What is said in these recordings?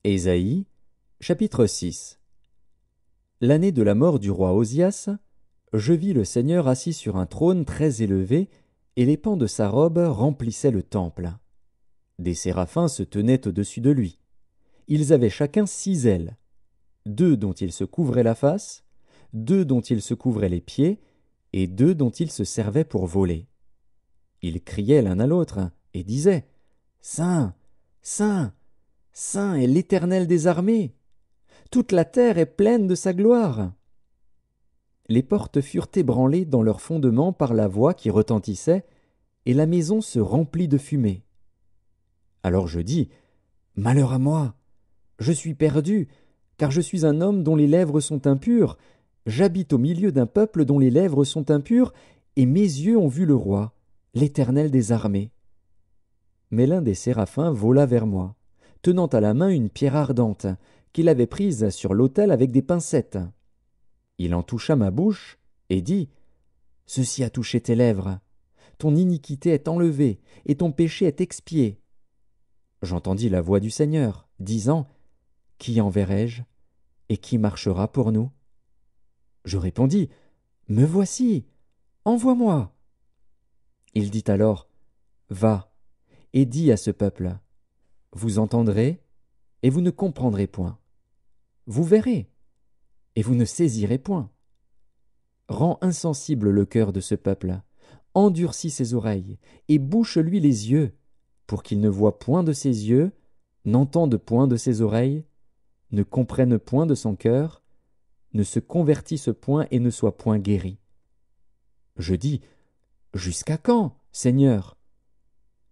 Ésaïe, chapitre 6. L'année de la mort du roi Osias, je vis le Seigneur assis sur un trône très élevé, et les pans de sa robe remplissaient le temple. Des séraphins se tenaient au-dessus de lui. Ils avaient chacun 6 ailes, 2 dont ils se couvraient la face, 2 dont ils se couvraient les pieds, et 2 dont ils se servaient pour voler. Ils criaient l'un à l'autre, et disaient « Saint, Saint, Saint est l'Éternel des armées. Toute la terre est pleine de sa gloire. » Les portes furent ébranlées dans leurs fondements par la voix qui retentissait, et la maison se remplit de fumée. Alors je dis, « Malheur à moi! Je suis perdu, car je suis un homme dont les lèvres sont impures. J'habite au milieu d'un peuple dont les lèvres sont impures, et mes yeux ont vu le roi, l'Éternel des armées. » Mais l'un des séraphins vola vers moi, tenant à la main une pierre ardente, qu'il avait prise sur l'autel avec des pincettes. Il en toucha ma bouche, et dit, « Ceci a touché tes lèvres. Ton iniquité est enlevée, et ton péché est expié. » J'entendis la voix du Seigneur, disant, « Qui enverrai-je, et qui marchera pour nous ?» Je répondis, « Me voici, envoie-moi. » Il dit alors, « Va, et dis à ce peuple, vous entendrez, et vous ne comprendrez point. Vous verrez, et vous ne saisirez point. Rends insensible le cœur de ce peuple, endurcis ses oreilles, et bouche-lui les yeux, pour qu'il ne voie point de ses yeux, n'entende point de ses oreilles, ne comprenne point de son cœur, ne se convertisse point et ne soit point guéri. » Je dis, « Jusqu'à quand, Seigneur ?»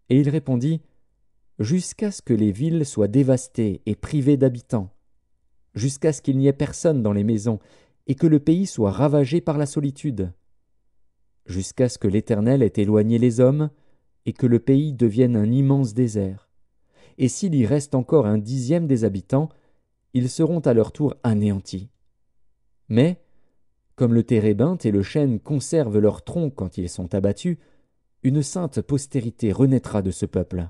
Et il répondit, « Jusqu'à ce que les villes soient dévastées et privées d'habitants, jusqu'à ce qu'il n'y ait personne dans les maisons, et que le pays soit ravagé par la solitude, jusqu'à ce que l'Éternel ait éloigné les hommes, et que le pays devienne un immense désert. Et s'il y reste encore 1/10 des habitants, ils seront à leur tour anéantis. Mais, comme le térébinthe et le chêne conservent leurs troncs quand ils sont abattus, une sainte postérité renaîtra de ce peuple.